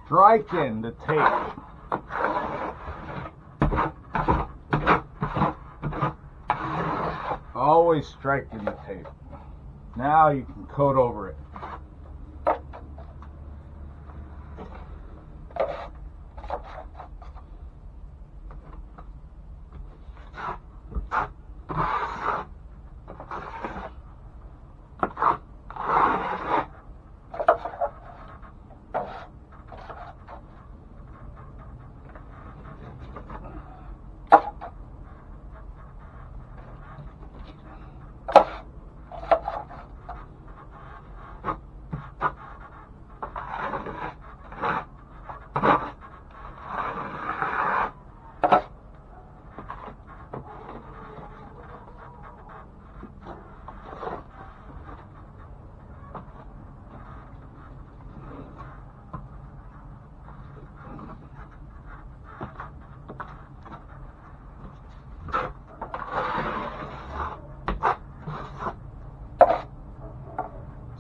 striking the tape. Always striking the tape. Now you can coat over it.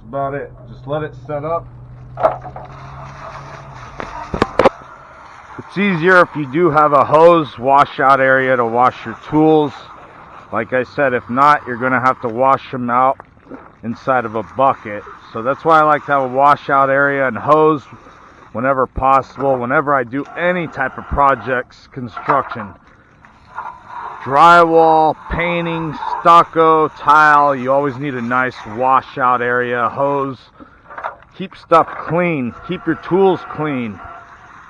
About it. Just let it set up. It's easier if you do have a hose washout area to wash your tools. Like I said, if not, you're going to have to wash them out inside of a bucket. So that's why I like to have a washout area and hose whenever possible. Whenever I do any type of projects, construction, drywall, painting, stucco, tile, you always need a nice washout area, hose. Keep stuff clean. Keep your tools clean.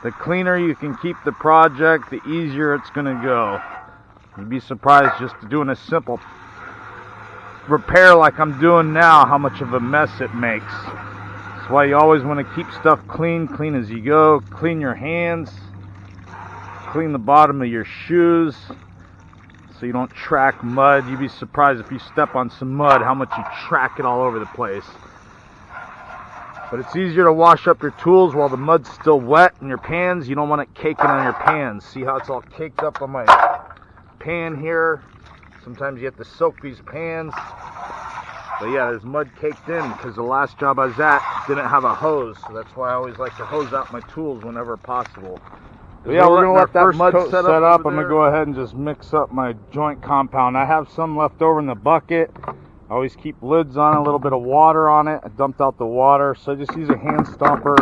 The cleaner you can keep the project, the easier it's going to go. You'd be surprised just doing a simple repair like I'm doing now, how much of a mess it makes. That's why you always want to keep stuff clean, clean as you go. Clean your hands. Clean the bottom of your shoes, so you don't track mud. You'd be surprised if you step on some mud how much you track it all over the place. But it's easier to wash up your tools while the mud's still wet in your pans. You don't want it caking on your pans. See how it's all caked up on my pan here? Sometimes you have to soak these pans. But yeah, there's mud caked in because the last job I was at didn't have a hose. So that's why I always like to hose out my tools whenever possible. But yeah, we're going to let that mud set up. I'm going to go ahead and just mix up my joint compound. I have some left over in the bucket. I always keep lids on it, a little bit of water on it. I dumped out the water, so I just use a hand stomper,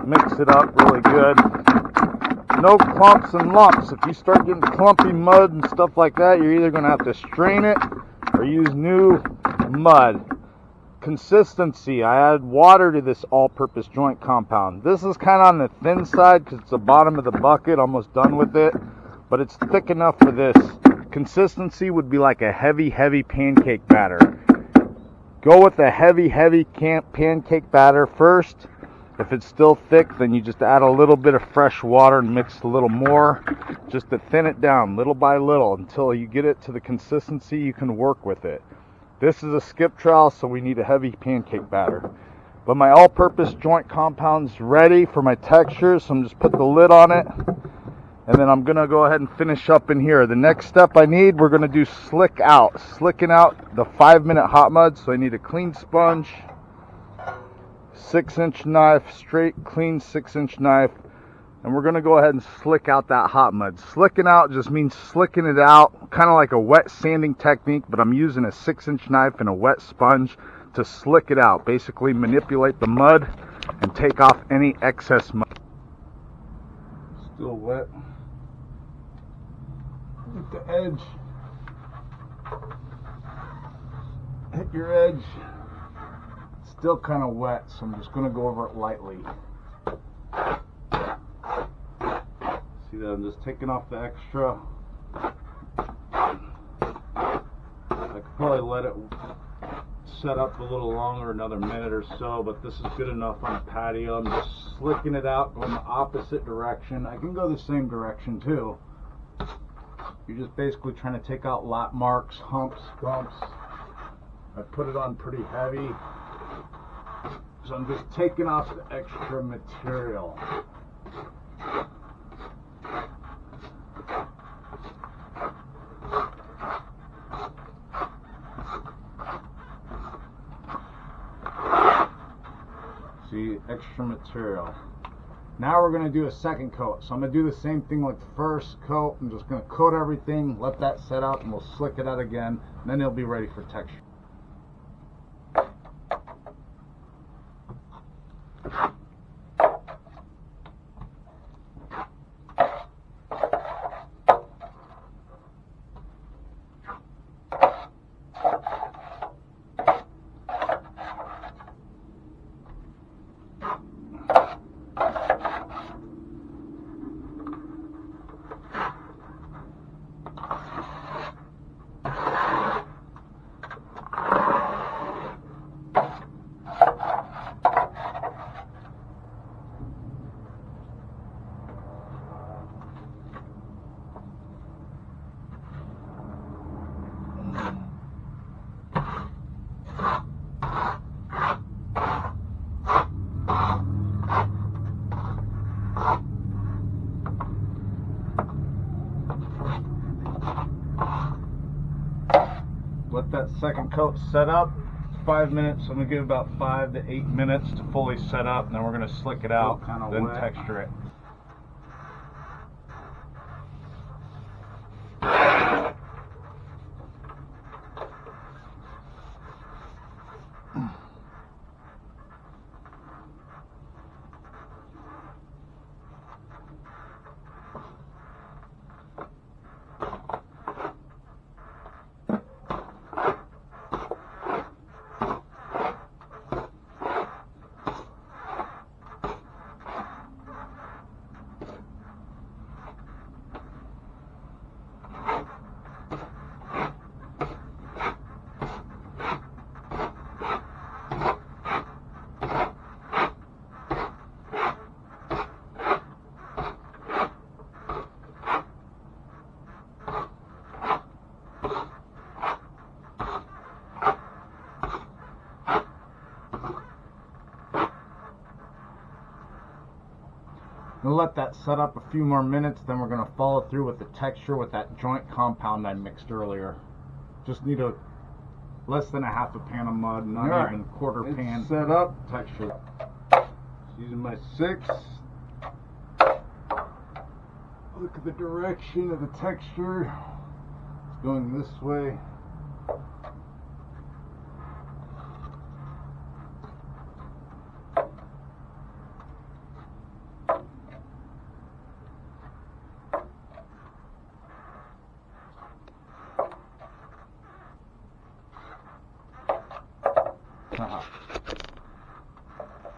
mix it up really good. No clumps and lumps. If you start getting clumpy mud and stuff like that, you're either going to have to strain it or use new mud. Consistency. I add water to this all-purpose joint compound. This is kind of on the thin side because it's the bottom of the bucket, almost done with it, but it's thick enough for this. Consistency would be like a heavy pancake batter. Go with a heavy pancake batter first. If it's still thick, then you just add a little bit of fresh water and mix a little more just to thin it down little by little until you get it to the consistency you can work with it. This is a skip trowel, so we need a heavy pancake batter. But my all-purpose joint compound's ready for my textures, so I'm just put the lid on it. And then I'm going to go ahead and finish up in here. The next step I need, we're going to do slick out. Slicking out the 5-minute hot mud. So I need a clean sponge, 6-inch knife, straight, clean 6-inch knife. And we're going to go ahead and slick out that hot mud. Slicking out just means slicking it out, kind of like a wet sanding technique, but I'm using a 6-inch knife and a wet sponge to slick it out. Basically manipulate the mud and take off any excess mud. Still wet. Hit the edge. Hit your edge. It's still kind of wet, so I'm just going to go over it lightly. See that I'm just taking off the extra. I could probably let it set up a little longer, another minute or so, but this is good enough on the patio. I'm just slicking it out, going the opposite direction. I can go the same direction too. You're just basically trying to take out lap marks, humps, bumps. I put it on pretty heavy, so I'm just taking off the extra material. See, extra material. Now we're going to do a second coat. So I'm going to do the same thing like the first coat. I'm just going to coat everything, let that set up, and we'll slick it out again. And then it'll be ready for texture. Let that second coat set up. 5 minutes. I'm going to give about 5 to 8 minutes to fully set up, and then we're going to slick it out, then texture it. We'll let that set up a few more minutes, then we're going to follow through with the texture with that joint compound I mixed earlier. Just need a less than a half a pan of mud, not even quarter pan. Set up, texture. Using my 6. Look at the direction of the texture. It's going this way.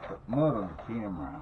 Put mud on camera.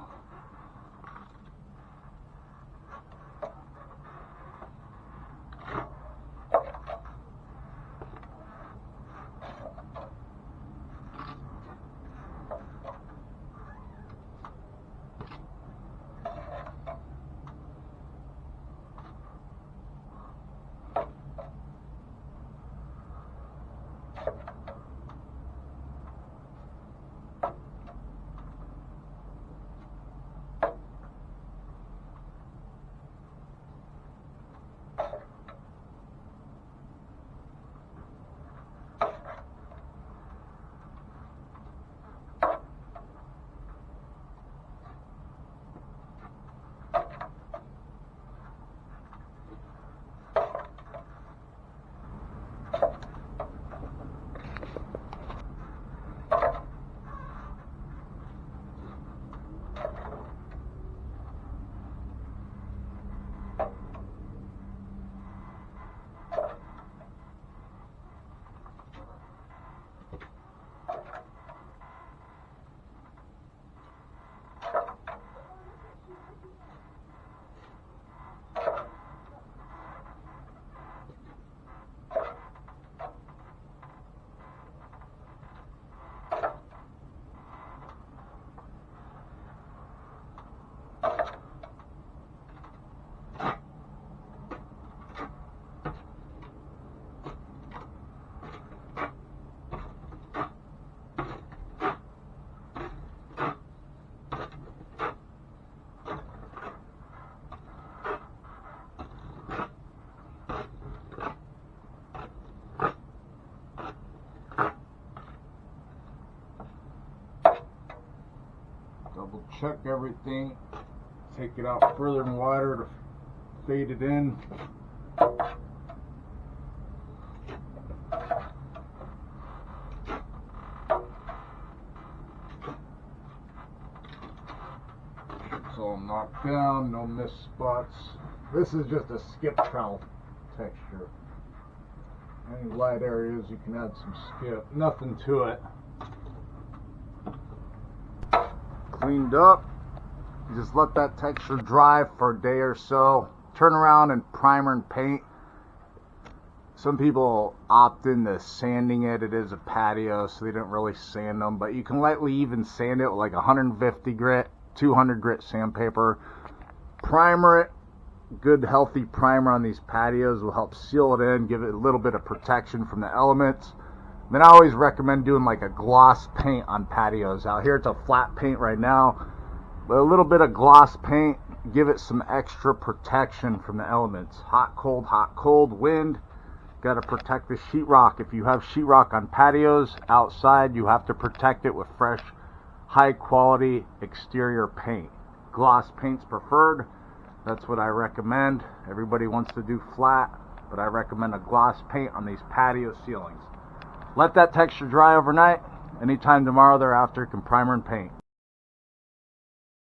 Double check everything. take it out further and wider to fade it in. It's all knocked down, no missed spots. This is just a skip trowel texture. Any light areas you can add some skip. Nothing to it. Cleaned up. You just let that texture dry for a day or so. Turn around and primer and paint. Some people opt into sanding it. It is a patio, so they don't really sand them. But you can lightly even sand it with like 150 grit, 200 grit sandpaper. Primer it. Good healthy primer on these patios will help seal it in, give it a little bit of protection from the elements. Then I always recommend doing like a gloss paint on patios. Out here it's a flat paint right now, but a little bit of gloss paint, give it some extra protection from the elements. Hot, cold, wind. Got to protect the sheetrock. If you have sheetrock on patios outside, you have to protect it with fresh, high quality exterior paint. Gloss paint's preferred. That's what I recommend. Everybody wants to do flat, but I recommend a gloss paint on these patio ceilings. Let that texture dry overnight. Anytime tomorrow thereafter, you can primer and paint.